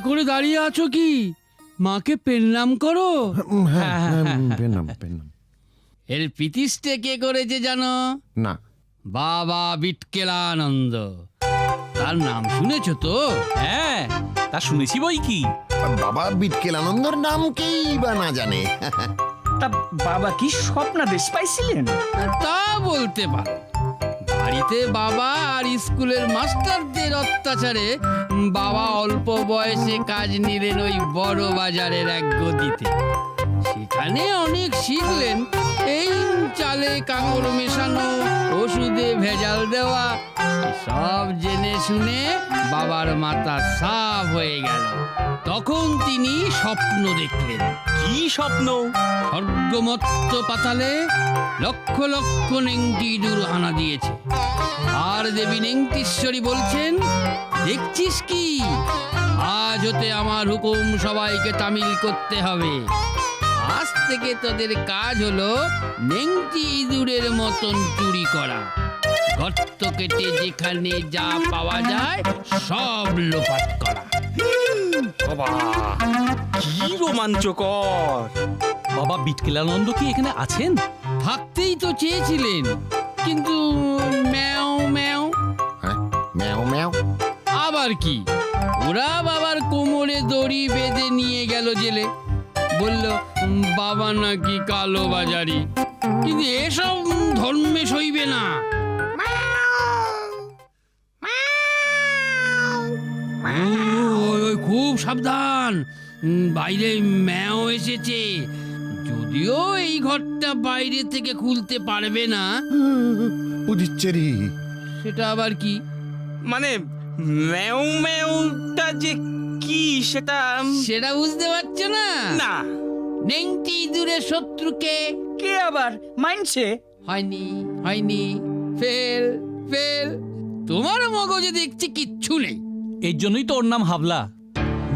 করে দাঁড়িয়ে আছো কি? মাকে প্রণাম করো। এর প্রতিষ্ঠা কে করেছে জানো? না। বাবা বিটকেলানন্দ। তার নাম শুনেছো তো? হ্যাঁ, তা শুনেছি বই কি। বাবা বিটকেলানন্দর নাম কেই বা না জানে। তা বাবা কি স্বপ্নাদেশ পাইছিলেন? তা বলতে পারো। বাড়িতে বাবা আর স্কুলের মাস্টারদের অত্যাচারে বাবা অল্প বয়সে কাজ নিলেন ওই বড় বাজারের এক গদিতে। সেখানে অনেক শিখলেন। এই চালে কাঁকড় মেশানো, ওষুধে ভেজাল দেওয়া, সব জেনে শুনে বাবার মাথা সাফ হয়ে গেল। তখন তিনি স্বপ্ন দেখলেন। কি স্বপ্ন? স্বর্গমত্ত পাতালে লক্ষ লক্ষ নেংটি ইঁদুর হানা দিয়েছে। আর দেবী নেংটিশ্বরী বলছেন, দেখছিস কি, আজ হতে আমার হুকুম সবাইকে তামিল করতে হবে। আজ থেকে তোদের কাজ হলো নেংটি ইঁদুরের মতন চুরি করা। গর্ত কেটে যেখানে যা পাওয়া যায় সব লোপাট করা। বাবা, কি রোমাঞ্চকর! বাবা বিটকেলানন্দ কি এখানে আছেন? থাকতেই তো চেয়েছিলেন, কিন্তু ম্যাও ম্যাও। ম্যাও ম্যাও আবার কি, ওরা বাবার কোমরে দড়ি বেঁধে নিয়ে গেল জেলে। বলল বাবা নাকি কালো বাজারি। কিন্তু এসব ধর্মে সইবে না। ওই খুব সাবধান, বাইরে ম্যাও এসেছে। যদিও এই ঘরটা বাইরে থেকে খুলতে পারবে না। উদিচ্ছেরি। সেটা আবার কি? মানে ম্যাও ম্যাওটা যে কি সেটা সেটা বুঝতে পারছো না? না। নেংটি ইঁদুরের শত্রুকে কে আবার মানছে? হয়নি, হয়নি, ফেল ফেল। তোমার মগজে দেখছি কিচ্ছু নেই। এর জন্যই তো ওর নাম হাবলা।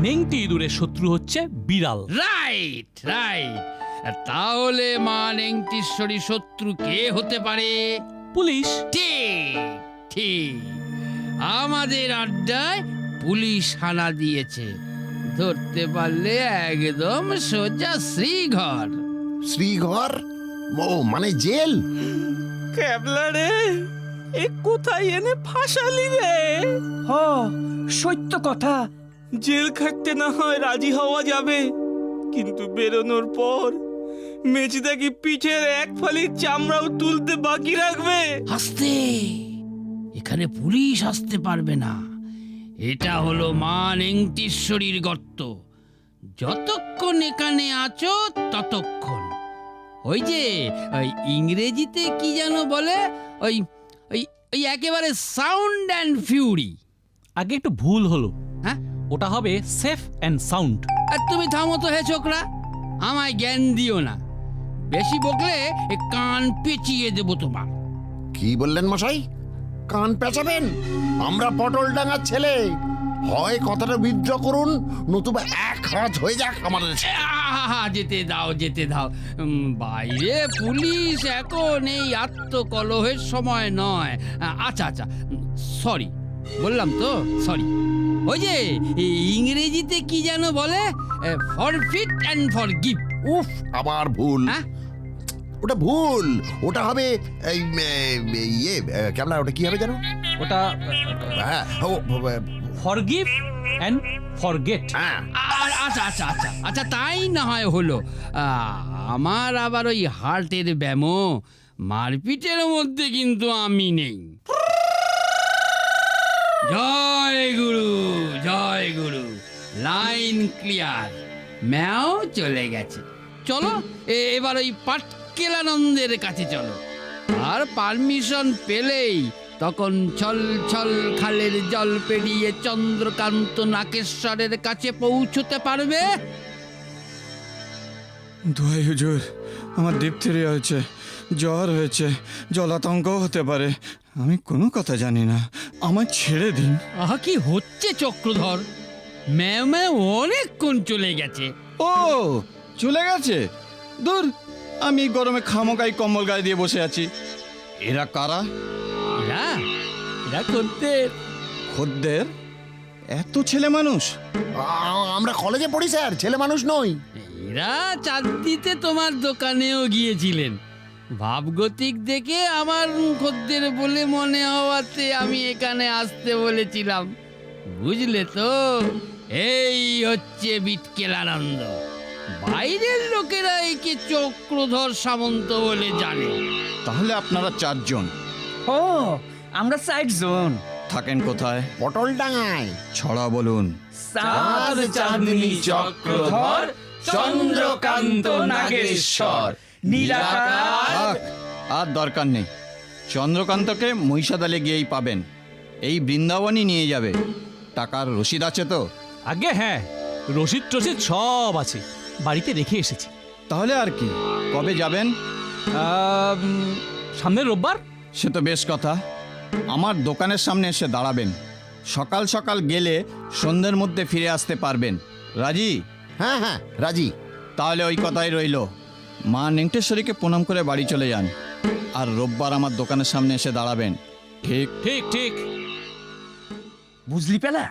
নেংটি ইঁদুরের শত্রু হচ্ছে বিড়াল। Right right. তাহলে মা নেংটিশ্বরী শত্রু কে হতে পারে? পুলিশ। ঠিক ঠিক। আমাদের আড্ডায় পুলিশ হানা দিয়েছে। ধরতে পারলে একদম সোজা শ্রীঘর। শ্রীঘর? ও মানে জেল? ক্যাবলা রে, এ কোথায় এনে ফাঁসালি রে? হ, সত্য কথা। জেল খাটতে না হয় রাজি হওয়া যাবে, কিন্তু বেরোনোর পর মেজদা কি পিঠের এক ফালি চামড়াও তুলতে বাকি রাখবে? আসতে, এখানে পুলিশ আসতে পারবে না। এটা হলো মা নেংটিশ্বরীর গর্ত। যতক্ষণ এখানে আছো ততক্ষণ। ওই যে ওই ইংরেজিতে কি যেন বলে, ওই ওই ওই একেবারে সাউন্ড অ্যান্ড ফিউরি। আগে একটু ভুল হলো। হ্যাঁ, ওটা হবে সেফ অ্যান্ড সাউন্ড। আর তুমি থামো তো হে ছোকরা, আমায় জ্ঞান দিও না। বেশি বকলে এ কান পেঁচিয়ে দেবো তোমার। কি বললেন মশাই? কান পেঁচাবেন? আমরা পটলডাঙ্গার ছেলে। হয় কথাটা বিদ্রোহ করুন, নতুবা এক হাত হয়ে যাক আমাদের। আহা, যেতে দাও যেতে দাও। বাইরে পুলিশ, এখন এই আত্মকলহের সময় নয়। আচ্ছা আচ্ছা, সরি বললাম তো, সরি। ওই যে ইংরেজিতে কি যেন বলে, ফরফিট অ্যান্ড ফরগিভ। উফ, আবার ভুল। হ্যাঁ, ওটা ভুল। ওটা হবে এই ইয়ে কেমন, ওটা কি হবে জানো? ওটা হ্যাঁ, ফরগিভ অ্যান্ড ফরগেট। হ্যাঁ। আচ্ছা আচ্ছা আচ্ছা আচ্ছা, তাই না হয় হলো। আমার আবার ওই হার্টের ব্যামো, মারপিটের মধ্যে কিন্তু আমি নেই। জয় গুরু, জয় গুরু। Line clear. ম্যাও চলে গেছে। চলো এবার ওই পাটকেলানন্দের কাছে চলো। আর পারমিশন পেলেই তখন ছল ছল খালের জল পেরিয়ে চন্দ্রকান্ত নাকেশ্বরের কাছে পৌঁছতে পারবে। দোহাই হুজুর, আমার ডিপথেরিয়া হয়েছে, জ্বর হয়েছে, জলাতঙ্কও হতে পারে। আমি কোনো কথা জানি না, আমার ছেড়ে দিন। আহা, কি হচ্ছে চক্রধর? ম্যাও ম্যাও অনেকক্ষণ চলে গেছে। ও চলে গেছে? দূর, আমি গরমে খামোকাই কম্বল গায়ে দিয়ে বসে আছি। এরা কারা? এরা এরা করতে খদ্দের? এত ছেলে মানুষ? আমরা কলেজে পড়ি স্যার, ছেলে মানুষ নই। এরা চাঁদ দিতে তোমার দোকানেও গিয়েছিলেন। ভাবগতিক দেখে আমার খদ্দের বলে মনে হওয়াতে আমি এখানে আসতে বলেছিলাম, বুঝলে তো? এই হচ্ছে বিটকেল আনন্দ। বাইরের লোকেরা একে চক্রধর সামন্ত বলে জানে। তাহলে আপনারা 4 জন ও আমরা 4 জন। থাকেন কোথায়? পটল ডাঙায়। ছড়া বলুন। চাঁদ চাঁদনী চক্রধর, চন্দ্রকান্ত নাগেশ্বর, নীলাকাশ। থাক, আর দরকার নেই। চন্দ্রকান্তকে মহিষাদলে গিয়েই পাবেন। এই বৃন্দাবনই নিয়ে যাবে। টাকার রসিদ আছে তো? আগে হ্যাঁ, রসিদ টসিদ সব আছে, বাড়িতে রেখে এসেছি। তাহলে আর কি, কবে যাবেন? সামনের রোববার। সে তো বেশ কথা। আমার দোকানের সামনে এসে দাঁড়াবেন। সকাল সকাল গেলে সন্ধ্যের মধ্যে ফিরে আসতে পারবেন। রাজি? হ্যাঁ হ্যাঁ রাজি। তাহলে ওই কথাই রইল। মা নেংটেশ্বরীকে প্রণাম করে বাড়ি চলে যান। আর রোববার আমার দোকানের সামনে এসে দাঁড়াবেন। ঠিক? ঠিক ঠিক। বুঝলি পেলা,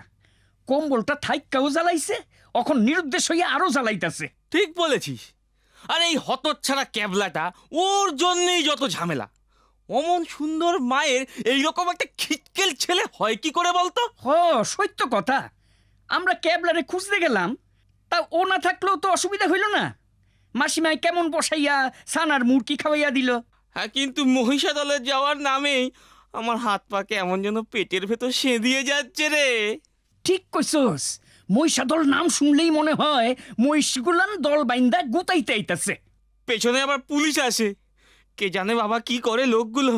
কম্বলটা থাইক্কাও জ্বালাইছে, এখন নিরুদ্দেশ হইয়া আরো জ্বালাইতাছে। ঠিক বলেছিস। আর এই হতচ্ছাড়া ক্যাবলাটা, ওর জন্যই যত ঝামেলা। অমন সুন্দর মায়ের এইরকম একটা খিটকেল ছেলে হয় কি করে বলতো? সত্য কথা। আমরা ক্যাবলারে খুঁজতে গেলাম, তা ও না থাকলেও তো অসুবিধা হইল না। মাসিমাই কেমন বসাইয়া সানার মুরকি খাওয়াইয়া দিল। হ্যাঁ, কিন্তু মহিষাদলে যাওয়ার নামেই আমার হাত পা কেমন যেন পেটের ভেতর সেঁধিয়ে যাচ্ছে রে। ঠিক কইছস, মহিষাদল নাম শুনলেই মনে হয় মহিষগুলান দল বাইন্দা গুতাইতে আইতাছে। পেছনে আবার পুলিশ আসে। কে জানে বাবা কি করে লোকগুলো।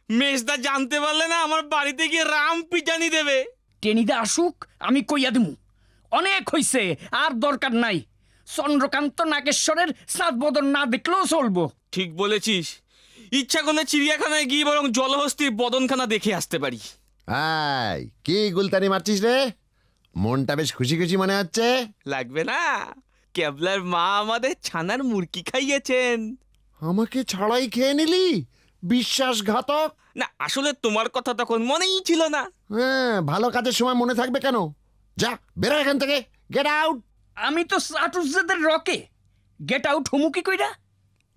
মেজদা জানতে পারলে না আমার বাড়িতে গিয়ে রাম পিটানি দেবে। টেনিদা আসুক, আমি কইয়া দিমু। অনেক হইছে, আর দরকার নাই। চন্দ্রকান্ত নাগেশ্বরের সাত বদন না দেখলেও চলবো। ঠিক বলেছিস। ইচ্ছা করলে চিড়িয়াখানায় গিয়ে বরং জলহস্তির বদনখানা দেখে আসতে পারি। হ্যাঁ, কি গুলতানি মারছিস রে? মনটা বেশ খুশি খুশি মনে হচ্ছে। লাগবে না? ক্যাবলার মা আমাদের ছানার মুরকি খাইয়েছেন। আমাকে ছাড়াই খেয়ে নিলি? বিশ্বাসঘাতক। না, আসলে তোমার কথা তখন মনেই ছিল না। হ্যাঁ, ভালো কাজের সময় মনে থাকবে কেন? যা বেরো এখান থেকে, গেট আউট। আমি তো চাটুজ্জাদের রকে, গেট আউট হুমুকি কইরা।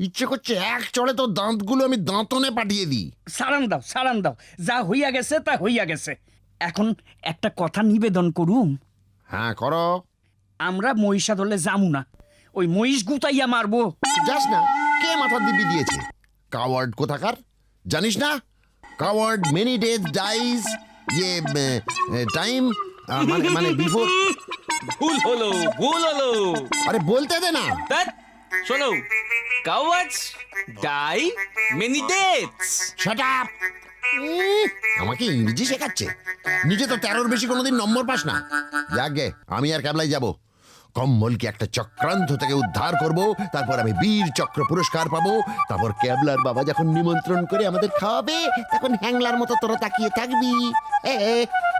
ইচ্ছে করছে এক চড়ে তো দাঁতগুলো আমি দাঁতনে পাঠিয়ে দিই। সারান দাও, সারান দাও। যা হইয়া গেছে তা হইয়া গেছে। এখন একটা কথা নিবেদন করুম। হ্যাঁ করো। আমরা মহিষাদলে যামু না, ওই মহিষ গুতাইয়া মারবো। যাস না। কে মাথার দিব্যি দিয়েছে? কাওয়ার্ড কোথাকার, জানিস না? Coward many days dies. Time মানে বিফোর। ভুল হলো, ভুল হলো। আরে বলতে দে না। ধ্যাৎ, শোনো, cowards die many deaths. Shut up. আমাকে ইংরেজি শেখাচ্ছে। নিজে তো 13-র বেশি কোনোদিন নম্বর পাস না। যাকে আমি আর ক্যাবলাই যাব। কম্বলকে একটা চক্রান্ত থেকে উদ্ধার করব, তারপর আমি বীর চক্র পুরস্কার পাবো। তারপর ক্যাবলার বাবা যখন নিমন্ত্রণ করে আমাদের খাওয়াবে, তখন হ্যাংলার মতো তোরা তাকিয়ে থাকবি।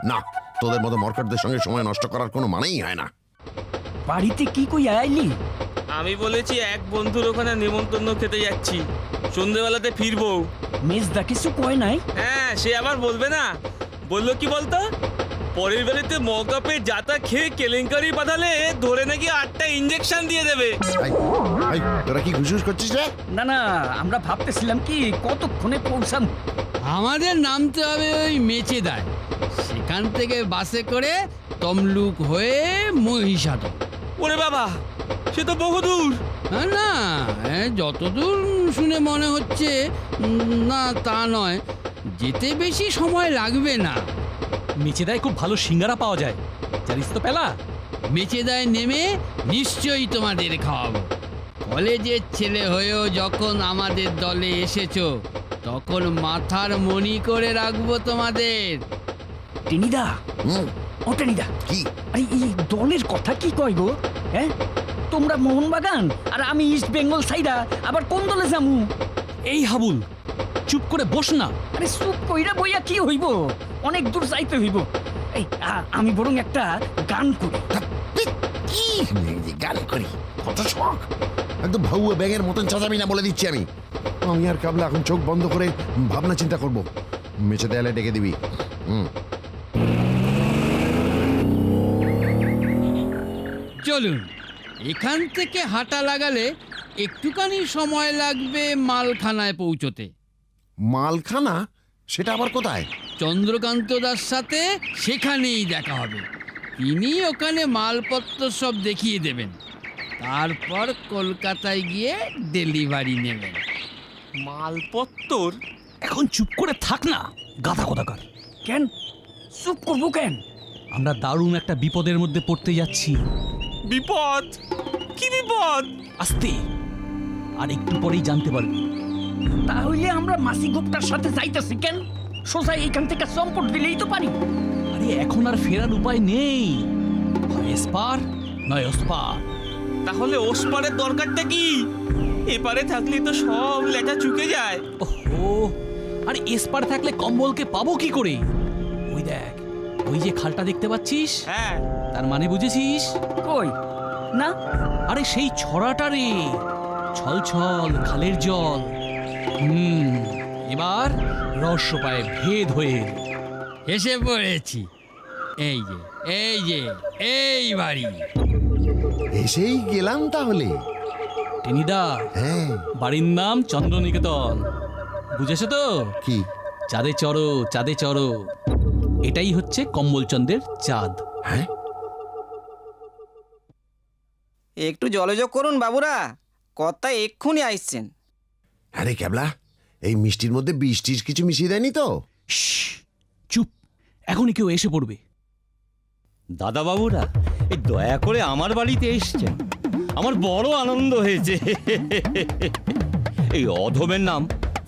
না, তোদের মতো মরকটদের সঙ্গে সময় নষ্ট করার কোনো মানেই হয় না। বাড়িতে কি কইয়া আইলি? আমি বলেছি এক বন্ধুর ওখানে নিমন্ত্রণ খেতে যাচ্ছি, সন্ধ্যেবেলাতে ফিরবো। মেজদা কিছু কয় নাই? হ্যাঁ, সে আবার বলবে না। বললো কি বলতো, পরের বেলাতে মৌকা পেয়ে যাতা খেয়ে কেলেঙ্কারি বাঁধালে ধরে নাকি 8টা ইঞ্জেকশন দিয়ে দেবে। তোরা কি ঘুষুস করছিস রে? না না, আমরা ভাবতেছিলাম কি কতক্ষণে পৌঁছাম। আমাদের নামতে হবে ওই মেচেদায়। সেখান থেকে বাসে করে তমলুক হয়ে মহিষাদল। ওরে বাবা, সে তো বহুদূর। না, যতদূর শুনে মনে হচ্ছে না তা নয়, যেতে বেশি সময় লাগবে না। মেচেদায় খুব ভালো সিঙ্গারা পাওয়া যায়, জানিস তো পেলা? মেচেদায় নেমে নিশ্চয়ই তোমাদের খাওয়াবো। কলেজের ছেলে হয়েও যখন আমাদের দলে এসেছো, তখন মাথার মণি করে রাখবো তোমাদের। টেনিদা, ও টেনিদা, কি? আরে এই দলের কথা কি কয় গো? হ্যাঁ, তোমরা মোহনবাগান আর আমি ইস্ট বেঙ্গল সাইডা আবার কোন দলে যামু? এই হাবুল, চুপ করে বস না। আরে চুপ কইরা বইয়া কি হইব? অনেক দূর যাইতে হইব। এই আমি বরং একটা গান করি। কি গান করি? কত শখ! একদম ভাউয়া ব্যাঙের মতন চাচাবি না, বলে দিচ্ছি আমি। আমি আর কাবলা এখন চোখ বন্ধ করে ভাবনা চিন্তা করবো। মেচে দেয়ালে ডেকে দিবি। চলুন, এখান থেকে হাঁটা লাগালে একটুখানি সময় লাগবে মালখানায় পৌঁছতে। মালখানা? সেটা আবার কোথায়? চন্দ্রকান্ত দাস সাথে সেখানেই দেখা হবে। তিনি ওখানে মালপত্র সব দেখিয়ে দেবেন, তারপর কলকাতায় গিয়ে ডেলিভারি নেবেন। মালপত্তর? এখন চুপ করে থাক না, গাধা কোথাকার। কেন চুপ করবো কেন? আমরা দারুণ একটা বিপদের মধ্যে পড়তে যাচ্ছি। বিপদ? কি বিপদ? আস্তে, আর একটু পরেই জানতে পারবি। তাহলে আমরা মাসি গুপ্তার সাথে যাইতেছি কেন? সোজা এইখান থেকে চম্পট দিলেই তো পারি। আরে এখন আর ফেরার উপায় নেই, হয় এসপার নয় ওসপার। তাহলে ওসপারের দরকারটা কি? এপারে থাকলে তো সব লেটা চুকে যায়। ওহো, আরে এসপার থাকলে কম্বলকে পাবো কি করে? ওই দেখ, ওই যে খালটা দেখতে পাচ্ছিস, হ্যাঁ। তার মানে বুঝেছিস? কই না, আরে সেই ছড়াটা রে, ছল ছল খালের জল। এবার রহস্য পায় ভেদ হয়ে এলো। এসে পড়েছি। এই যে এই যে এই বাড়ি। এসেই গেলাম তাহলে। টেনিদা, হ্যাঁ। বাড়ির নাম চন্দ্রনিকেতন, বুঝেছো তো? কি? চাঁদে চড়ো চাঁদে চড়ো, এটাই হচ্ছে কম্বলচন্দ্রের চাঁদ। হ্যাঁ, একটু জলযোগ করুন বাবুরা, কর্তা এক্ষুনি আসছেন। আরে ক্যাবলা, এই মিষ্টির মধ্যে বৃষ্টির কিছু মিশিয়ে দেয়নি তো? শ্শ্, চুপ, এখনই কেউ এসে পড়বে। দাদা বাবুরা, এই দয়া করে আমার বাড়িতে এসছেন, আমার বড় আনন্দ হয়েছে। এই অধমের নাম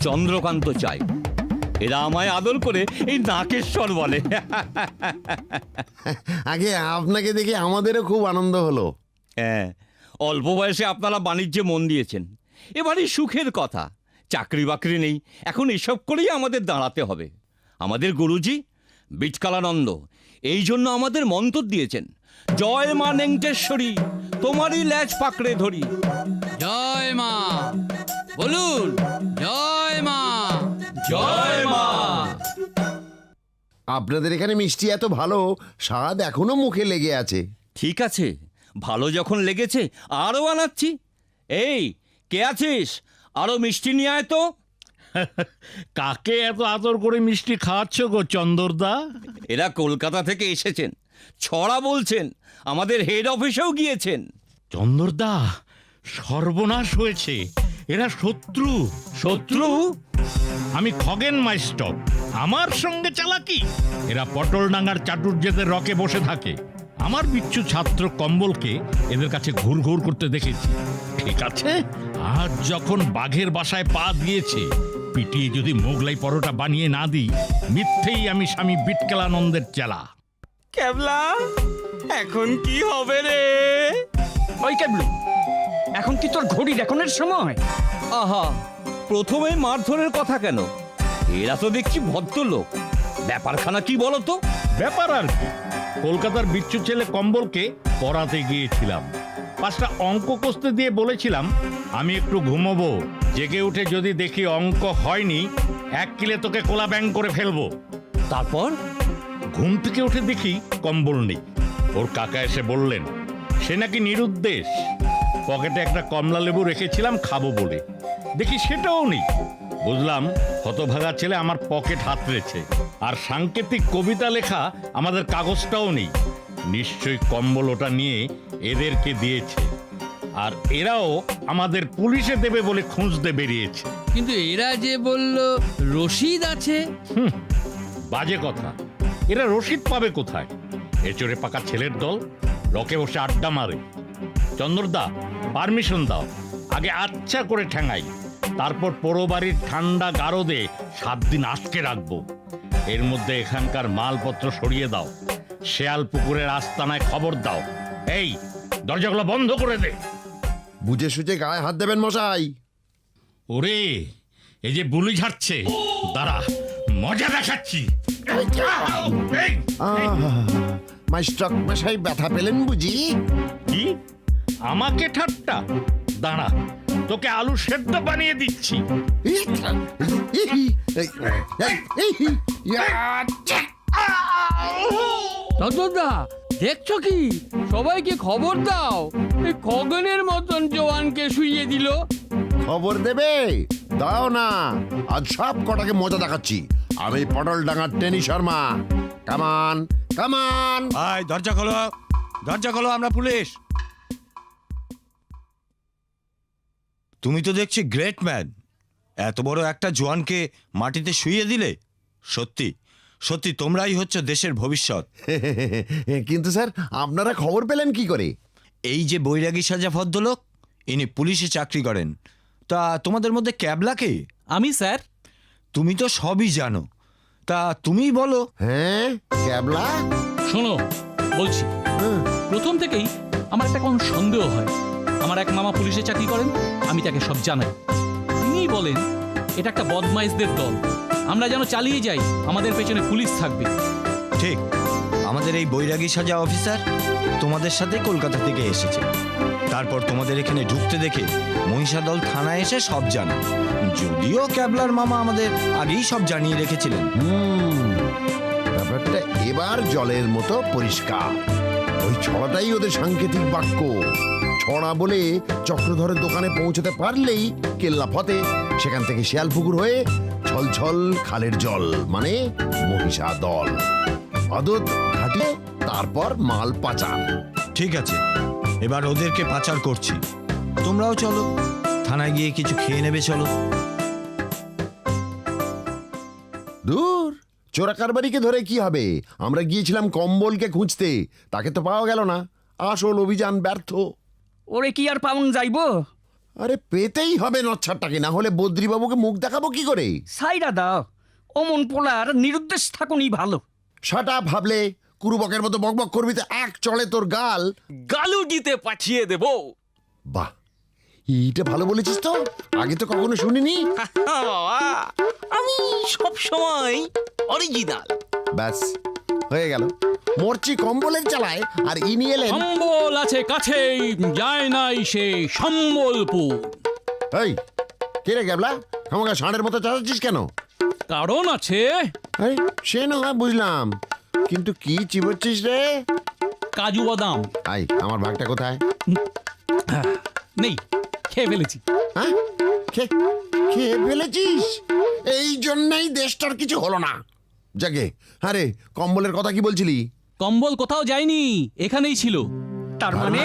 চন্দ্রকান্ত চাই, এরা আমায় আদর করে এই নাকেশ্বর বলে। আগে আপনাকে দেখে আমাদেরও খুব আনন্দ হলো। হ্যাঁ, অল্প বয়সে আপনারা বাণিজ্যে মন দিয়েছেন, এবারই সুখের কথা। চাকরি বাকরি নেই, এখন এসব করেই আমাদের দাঁড়াতে হবে। আমাদের গুরুজি বিটকালানন্দ এই জন্য আমাদের মন্ত্র দিয়েছেন, জয় মা নেংটেশ্বরী, তোমারই ল্যাজ পাকড়ে ধরি। জয় মা, বলুন জয় মা। জয় মা। আপনাদের এখানে মিষ্টি এত ভালো, স্বাদ এখনো মুখে লেগে আছে। ঠিক আছে, ভালো যখন লেগেছে আরও আনাচ্ছি। এই, কে আছিস? আরো মিষ্টি নিয়ে আয় তো। কাকে এত আদর করে মিষ্টি খাওয়াচ্ছ গো চন্দরদা? এরা কলকাতা থেকে এসেছেন, ছড়া বলছেন, আমাদের হেড অফিসেও গিয়েছেন। চন্দরদা, সর্বনাশ হয়েছে, এরা শত্রু। শত্রু? আমি খগেন মাইস্টর, আমার সঙ্গে চালাকি। এরা পটলডাঙ্গার চাটুর্যেদের রকে বসে থাকে। আমার বিচ্ছু ছাত্র কম্বলকে এদের কাছে ঘুর ঘুর করতে দেখেছি। ঠিক আছে, আজ যখন বাঘের বাসায় পা দিয়েছে, পিটিয়ে যদি মোগলাই পরোটা বানিয়ে না দিই, মিথ্যেই আমি স্বামী বিটকেলানন্দের চেলা। ক্যাবলা, এখন কি হবে রে? ওই কেবলু, এখন কি তোর ঘড়ি দেখানোর সময়? আহা, প্রথমে মারধরের কথা কেন? এরা তো দেখছি ভদ্রলোক। ব্যাপারখানা কি বলো তো? ব্যাপার আর কি, কলকাতার বিচ্ছু ছেলে কম্বলকে পড়াতে গিয়েছিলাম। 5টা অঙ্ক কষতে দিয়ে বলেছিলাম আমি একটু ঘুমোবো, জেগে উঠে যদি দেখি অঙ্ক হয়নি, 1 কিলে তোকে কোলা ব্যাং করে ফেলবো। তারপর ঘুম থেকে উঠে দেখি কম্বল নেই। ওর কাকা এসে বললেন সে নাকি নিরুদ্দেশ। পকেটে একটা কমলা লেবু রেখেছিলাম খাবো বলে, দেখি সেটাও নেই। বুঝলাম হতভাগা ছেলে আমার পকেট হাতড়েছে। আর সাংকেতিক কবিতা লেখা আমাদের কাগজটাও নেই। নিশ্চয়ই কম্বল ওটা নিয়ে এদেরকে দিয়েছে, আর এরাও আমাদের পুলিশে দেবে বলে খুঁজতে বেরিয়েছে। কিন্তু এরা যে বলল রশিদ আছে। বাজে কথা, এরা রসিদ পাবে কোথায়? এচড়ে পাকা ছেলের দল রকে বসে আড্ডা মারে। চন্দ্রদা, পারমিশন দাও, আগে আচ্ছা করে ঠ্যাঙাই, তারপর পোড়ো বাড়ির ঠান্ডা গারদে 7 দিন আটকে রাখবো। এর মধ্যে এখানকার মালপত্র সরিয়ে দাও, শেয়াল পুকুরের আস্তানায় খবর দাও। এই দরজাগুলো বন্ধ করে দে। বুঝে সুঝে গায়ে হাত দেবেন মশাই। ওরে, এই যে বুলি ঝাড়ছে, দাঁড়া, মজা দেখাচ্ছি। মাস্টার মশাই ব্যথা পেলেন বুঝি? কি আমাকে ঠাট্টা? দাঁড়া, তোকে আলু সেদ্ধ বানিয়ে দিচ্ছি। চন্দ্রদা, দেখছো কি, সবাইকে খবর দাও, এই খগনের মতন জওয়ানকে শুইয়ে দিল। খবর দেবে? দাও না, আজ সব কটাকে মজা দেখাচ্ছি। আমি পটল ডাঙ্গার টেনি শর্মা। কামান কামান। ভাই দরজা খোলো, দরজা খোলো, আমরা পুলিশ। তুমি তো দেখছি গ্রেট ম্যান, এত বড় একটা জওয়ানকে মাটিতে শুইয়ে দিলে। সত্যি সত্যি তোমরাই হচ্ছে দেশের ভবিষ্যৎ। কিন্তু স্যার, আপনারা খবর পেলেন কি করে? এই যে বৈরাগী সাজা ভদ্রলোক, ইনি পুলিশে চাকরি করেন। তা তোমাদের মধ্যে ক্যাবলাকে? আমি স্যার। তুমি তো সবই জানো, তা তুমিই বলো। হ্যাঁ, ক্যাবলা। শোনো বলছি, প্রথম থেকেই আমার একটা কোন সন্দেহ হয়। আমার এক মামা পুলিশে চাকরি করেন, আমি তাকে সব জানাই। তিনিই বলেন এটা একটা বদমাইশদের দল, আমরা যেন চালিয়ে যাই, আমাদের পেছনে পুলিশ থাকবে। ঠিক, আমাদের এই বৈরাগী সাজা অফিসার তোমাদের সাথে কলকাতা থেকে এসেছে। তারপর তোমাদের এখানে ঢুকতে দেখে মহিষাদল থানায় এসে সব জানে। যদিও ক্যাবলার মামা আমাদের আগেই সব জানিয়ে রেখেছিলেন। ব্যাপারটা এবার জলের মতো পরিষ্কার। ওই ছড়াটাই ওদের সাংকেতিক বাক্য। ছড়া বলে চক্রধরের দোকানে পৌঁছতে পারলেই কেল্লা ফতে, সেখান থেকে শিয়ালপুকুর হয়ে ছলছল খালের জল, মানে মহিষা দল, আদত ঘাটে, তারপর মাল পাচার। ঠিক আছে, এবার ওদেরকে পাচার করছি। তোমরাও চলো, থানায় গিয়ে কিছু খেয়ে নেবে। চলো। দূর, চোরা কারবারিকে ধরে কি হবে? আমরা গিয়েছিলাম কম্বলকে খুঁজতে, তাকে তো পাওয়া গেল না। আসল অভিযান ব্যর্থ। ওরে কি আর পাউন যাইবো? আরে পেতেই হবে নচ্ছারটাকে, না হলে বদ্রীবাবুকে মুখ দেখাবো কি করে? সাইরা দাও, অমন পোলার নিরুদ্দেশ থাকুনই ভালো। শাটা ভাবলে কুরুবকের মতো বকবক করবি তো এক চলে তোর গাল। গালুজিতে পাঠিয়ে দেব। বাহ, এইটা ভালো বলেছিস তো, আগে তো কখনো শুনিনি। বাবা, আমি সব সময় অরিজিনাল। ব্যাস, হয়ে গেল। মরচি কম্বলের চালায়, আর ইনি এলেন। সম্বল আছে কাছেই, যায় নাই সে সম্বলপুর। এই কে রে ক্যাবলা, আমাকে ষাঁড়ের মতো চালাচ্ছিস কেন? কারণ আছে। এই, সে না হয় বুঝলাম, কিন্তু কি চিবোচ্ছিস রে? কাজু বাদাম। আই, আমার ভাগটা কোথায়? নেই, খেয়ে ফেলেছি। হ্যাঁ, খেয়ে ফেলেছিস? এই জন্যই দেশটার কিছু হলো না। যাকে, আরে কম্বলের কথা কি বলছিলি? কম্বল কোথাও যায়নি, এখানেই ছিল। তার মানে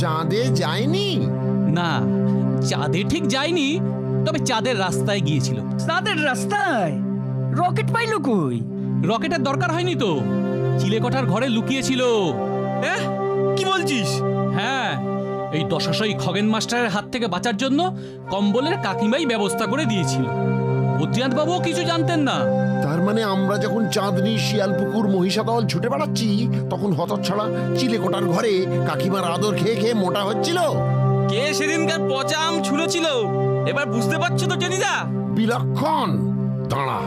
চাঁদে যায়নি? না, চাঁদে ঠিক যায়নি, তবে চাঁদের রাস্তায় গিয়েছিল। তাদের রাস্তায় রকেট পাইলো কই? রকেটের দরকার হয়নি তো, চিলেকোঠার ঘরে লুকিয়েছিল। কি বলছিস? হ্যাঁ, এই দশাশই খগেন মাস্টারের হাত থেকে বাঁচার জন্য কম্বলের কাকিমাই ব্যবস্থা করে দিয়েছিল। বদ্রীনাথ বাবুও কিছু জানতেন না। তার মানে আমরা যখন চাঁদনি, শিয়ালপুকুর, মহিষাদল ছুটে বেড়াচ্ছি, তখন হতচ্ছাড়া চিলেকোটার ঘরে কাকিমার আদর খেয়ে খেয়ে মোটা হচ্ছিল। কে সেদিনকার পচা আম ছুঁড়েছিল? এবার বুঝতে পারছো তো টেনিদা? বিলক্ষণ। দাঁড়া,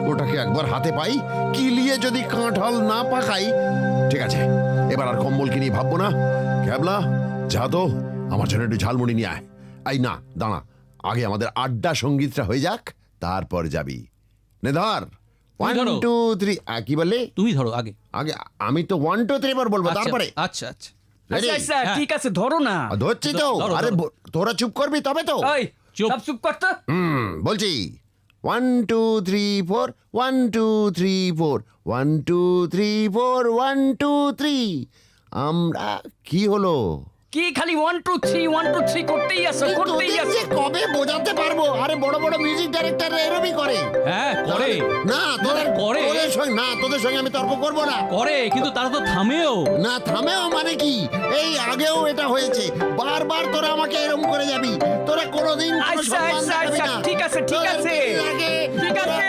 ওটাকে একবার হাতে পাই, কিলিয়ে যদি কাঁঠাল না পাকাই। ঠিক আছে, এবার আর কম্বলকে নিয়ে ভাববো না। ক্যাবলা, যা তো, আমার জন্য একটু ঝালমুড়ি নিয়ে আয়। এই না, দাঁড়া, আগে আমাদের আড্ডা সঙ্গীতটা হয়ে যাক, তারপর যাবি। নে ধর, 1 2 3। কি বললে? তুমি ধরো আগে। আগে আমি তো 1 2 3 বার বলবো, তারপরে। আচ্ছা আচ্ছা। আচ্ছা আচ্ছা, ঠিক আছে, ধরো না। ধরছি তো। ধরো, আরে ধরো। তোরা চুপ করবি তবে তো। ওই চুপ। সব চুপ করতো। বলছি 1 2 3 4 1 2 3 4 1 2 3 4 1 2 3। আমরা কি হলো? কি খালি 1 2 3 1 2 3 করতেই আসো, করতেই তোদের আসো। যে কবে বোঝাতে পারবো? আরে বড় বড় মিউজিক ডাইরেক্টর এরকমই করে। হ্যাঁ করে। না, তোদের করে। তোদের সঙ্গে আমি তর্ক করব না। করে, কিন্তু তারা তো থামেও না, থামেও মানে কি? এই আগেও এটা হয়েছে, বারবার তোরা আমাকে এরকম করে যাবি। তোরা কোনোদিন কোনো আচ্ছা সম্মান আচ্ছা দেখাবি আচ্ছা, না। ঠিক আছে ঠিক তোদের আছে কি লাগে? ঠিক আছে।